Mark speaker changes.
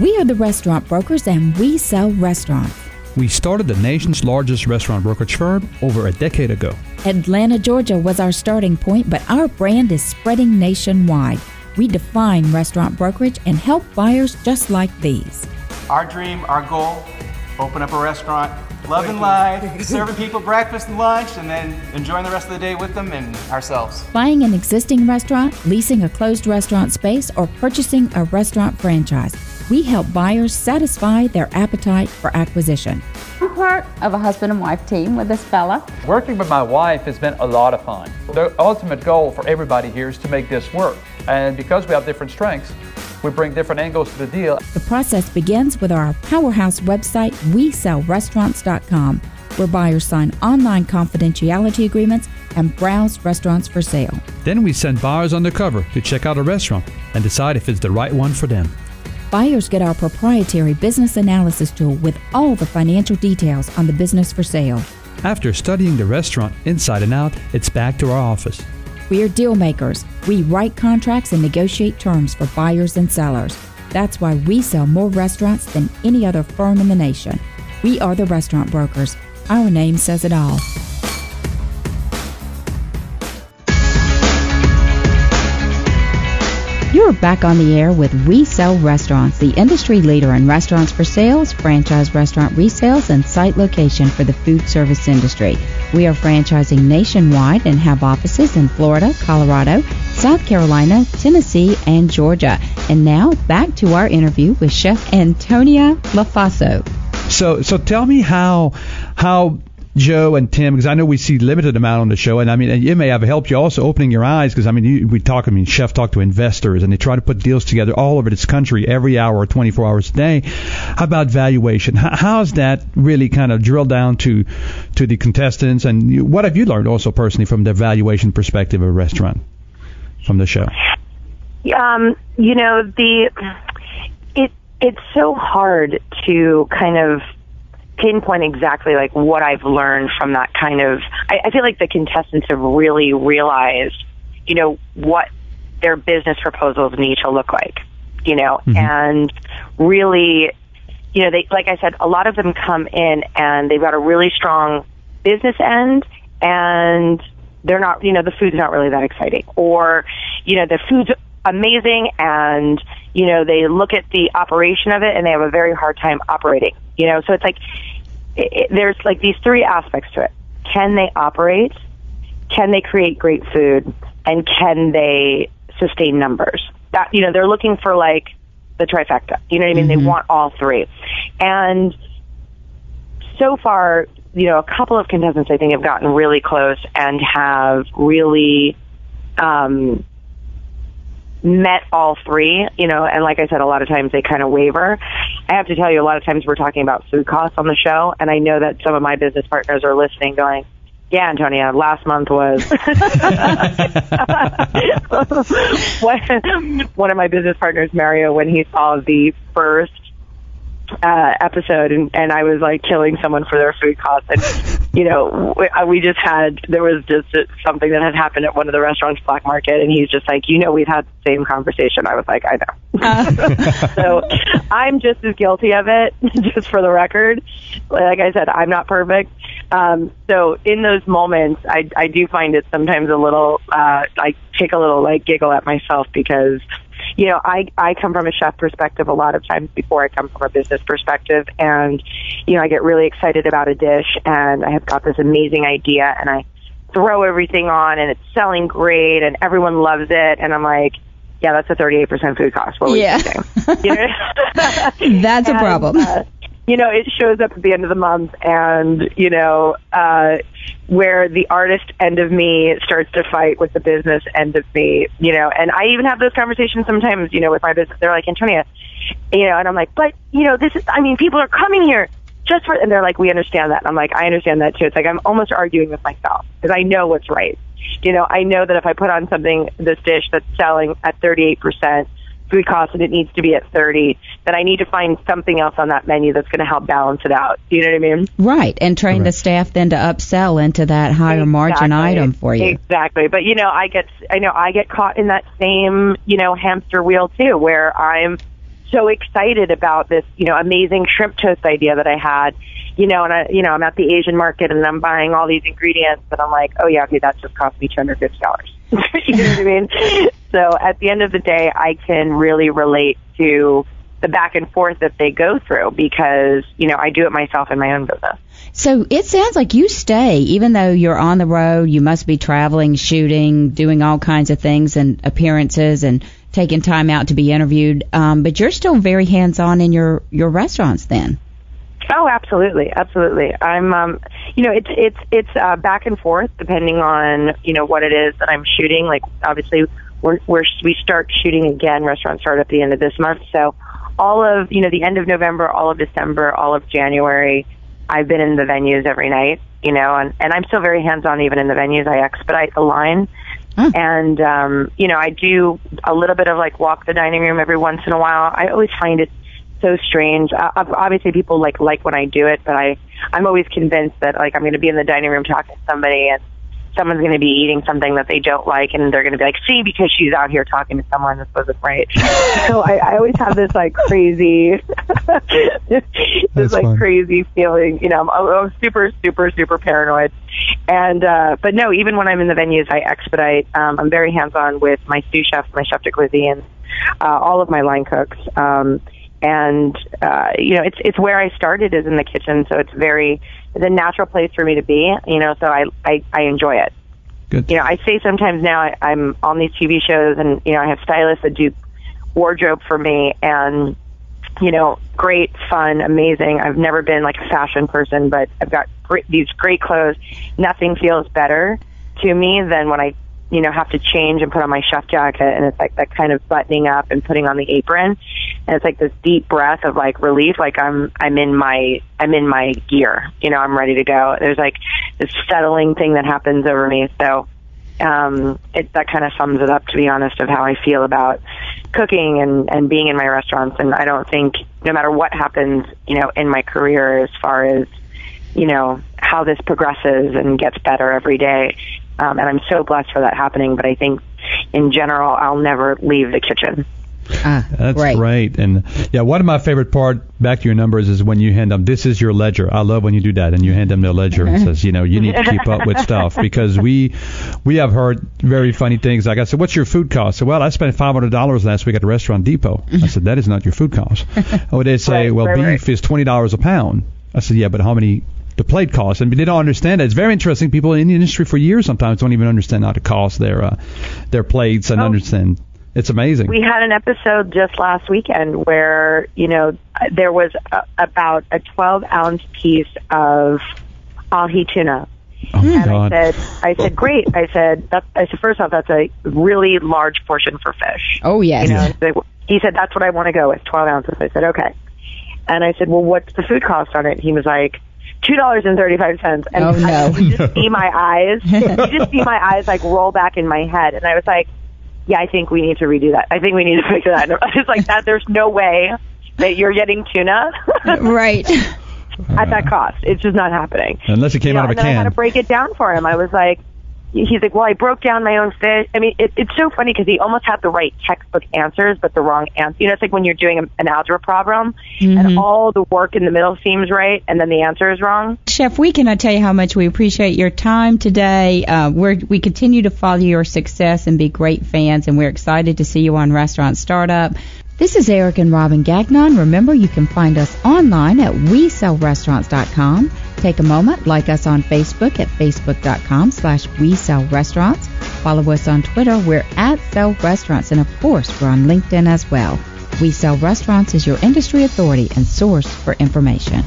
Speaker 1: We are the restaurant brokers, and we sell restaurants.
Speaker 2: We started the nation's largest restaurant brokerage firm over a decade ago.
Speaker 1: Atlanta, Georgia was our starting point, but our brand is spreading nationwide. We define restaurant brokerage and help buyers just like these.
Speaker 3: Our dream, our goal, open up a restaurant, loving life, serving people breakfast and lunch, and then enjoying the rest of the day with them and ourselves.
Speaker 1: Buying an existing restaurant, leasing a closed restaurant space, or purchasing a restaurant franchise. We help buyers satisfy their appetite for acquisition.
Speaker 4: I'm part of a husband and wife team with this fella.
Speaker 5: Working with my wife has been a lot of fun. The ultimate goal for everybody here is to make this work. And because we have different strengths, we bring different angles to the deal.
Speaker 1: The process begins with our powerhouse website, WeSellRestaurants.com, where buyers sign online confidentiality agreements and browse restaurants for sale.
Speaker 2: Then we send buyers undercover to check out a restaurant and decide if it's the right one for them.
Speaker 1: Buyers get our proprietary business analysis tool with all the financial details on the business for sale.
Speaker 2: After studying the restaurant inside and out, it's back to our office.
Speaker 1: We are deal makers. We write contracts and negotiate terms for buyers and sellers. That's why we sell more restaurants than any other firm in the nation. We are the restaurant brokers. Our name says it all. You're back on the air with We Sell Restaurants, the industry leader in restaurants for sales, franchise restaurant resales, and site location for the food service industry. We are franchising nationwide and have offices in Florida, Colorado, South Carolina, Tennessee, and Georgia. And now back to our interview with Chef Antonia Lofaso.
Speaker 2: So tell me how Joe and Tim, because I know we see limited amount on the show, and I mean, it may have helped you also opening your eyes, because I mean, Chef talk to investors, and they try to put deals together all over this country every hour or 24 hours a day. How about valuation? How's that really kind of drilled down to the contestants, and what have you learned also personally from the valuation perspective of a restaurant from the show?
Speaker 6: It's so hard to kind of pinpoint exactly like what I've learned from that kind of. I feel like the contestants have really realized, what their business proposals need to look like, and really, they, like I said, a lot of them come in and they've got a really strong business end, and they're not, the food's not really that exciting, or, the food's amazing, and, they look at the operation of it and they have a very hard time operating, so it's like, there's like these three aspects to it. Can they operate? Can they create great food? And can they sustain numbers? That, they're looking for like the trifecta. You know what I mean? Mm-hmm. They want all three. And so far, a couple of contestants I think have gotten really close and have really met all three, and like I said, a lot of times they kind of waver. I have to tell you, a lot of times we're talking about food costs on the show, and I know that some of my business partners are listening going, yeah, Antonia, last month was one of my business partners, Mario, when he saw the first episode, and I was like killing someone for their food costs, and there was just something that had happened at one of the restaurants, Black Market, and he's just like, we've had the same conversation. I was like, I know. So I'm just as guilty of it, just for the record. Like I said, I'm not perfect. So in those moments, I do find it sometimes a little, I take a little like giggle at myself, because I come from a chef perspective a lot of times before I come from a business perspective, and I get really excited about a dish, and I have got this amazing idea, and I throw everything on, and it's selling great, and everyone loves it, and I'm like, yeah, that's a 38% food cost. What were you thinking?
Speaker 1: That's a problem.
Speaker 6: It shows up at the end of the month, and, where the artist end of me starts to fight with the business end of me, and I even have those conversations sometimes, with my business. They're like, Antonia, and I'm like, but, this is, people are coming here just for, and they're like, we understand that. And I'm like, I understand that too. It's like, I'm almost arguing with myself, because I know what's right. I know that if I put on this dish that's selling at 38%, food cost, and it needs to be at 30, then I need to find something else on that menu that's going to help balance it out. You know what I mean?
Speaker 1: Right, and train the staff then to upsell into that higher margin item for you.
Speaker 6: Exactly, but I get caught in that same hamster wheel too, where I'm so excited about this, amazing shrimp toast idea that I had, and I'm at the Asian market and I'm buying all these ingredients, and I'm like, oh yeah, okay, that just cost me $250. You know what I mean? So at the end of the day, I can really relate to the back and forth that they go through because, I do it myself in my own business.
Speaker 1: So it sounds like you stay, even though you're on the road, you must be traveling, shooting, doing all kinds of things and appearances and taking time out to be interviewed. But you're still very hands-on in your restaurants then.
Speaker 6: Oh, absolutely. Absolutely. I'm, it's back and forth depending on, what it is that I'm shooting. Like obviously we start shooting again. Restaurants start at the end of this month. So all of, the end of November, all of December, all of January, I've been in the venues every night, and I'm still very hands-on even in the venues. I expedite the line. And, I do a little bit of like walk the dining room every once in a while. I always find it so strange. Obviously people like when I do it, but I'm always convinced that like I'm going to be in the dining room talking to somebody and someone's going to be eating something that they don't like, and they're going to be like, see, because she's out here talking to someone, this wasn't right. So I always have this like crazy, crazy feeling, I'm super, super, super paranoid. And, but no, even when I'm in the venues, I expedite. I'm very hands-on with my sous chefs, my chef de cuisine, all of my line cooks. It's where I started is in the kitchen, so it's a natural place for me to be, so I enjoy it.
Speaker 2: Good.
Speaker 6: I say sometimes now I'm on these TV shows and, I have stylists that do wardrobe for me and, great, fun, amazing. I've never been like a fashion person, but I've got these great clothes. Nothing feels better to me than when I, have to change and put on my chef jacket, and it's like that kind of buttoning up and putting on the apron, and it's like this deep breath of like relief, like I'm in my gear, I'm ready to go. There's like this settling thing that happens over me, so that kind of sums it up, to be honest, of how I feel about cooking and being in my restaurants. And I don't think, no matter what happens, in my career, as far as how this progresses and gets better every day. And I'm so blessed for that happening. But I think in general, I'll never leave the kitchen.
Speaker 2: That's right. And yeah, one of my favorite part, back to your numbers, is when you hand them, this is your ledger. I love when you do that, and you hand them their ledger and says, you need to keep up with stuff, because we have heard very funny things. Like I said, what's your food cost? I said, well, I spent $500 last week at the Restaurant Depot. I said, that is not your food cost. Or they say, beef is $20 a pound. I said, yeah, but how many the plate costs? And they don't understand that. It's very interesting. People in the industry for years sometimes don't even understand how to cost their plates and understand. It's amazing. We had an episode just last weekend where, there was about a 12-ounce piece of ahi tuna. Oh my God.
Speaker 6: I said, great. I said, first off, that's a really large portion for fish.
Speaker 1: Oh, yes.
Speaker 6: He said, that's what I want to go with, 12 ounces. I said, okay. And I said, well, what's the food cost on it? He was like, $2.35. And you just see my eyes, like roll back in my head. And I was like, yeah, I think we need to redo that. I think we need to fix that. I was like, there's no way that you're getting tuna.
Speaker 1: Right.
Speaker 6: At that cost. It's just not happening. Unless it came out of a can. And then I had to break it down for him. I was like, he's like, well, I broke down my own fish. I mean, it's so funny because he almost had the right textbook answers, but the wrong answer. It's like when you're doing an algebra problem and all the work in the middle seems right and then the answer is wrong.
Speaker 1: Chef, we cannot tell you how much we appreciate your time today. We continue to follow your success and be great fans, and we're excited to see you on Restaurant Startup. This is Eric and Robin Gagnon. Remember, you can find us online at WeSellRestaurants.com. Take a moment, like us on Facebook at Facebook.com/WeSellRestaurants. Follow us on Twitter. We're at Sell Restaurants. And, of course, we're on LinkedIn as well. We Sell Restaurants is your industry authority and source for information.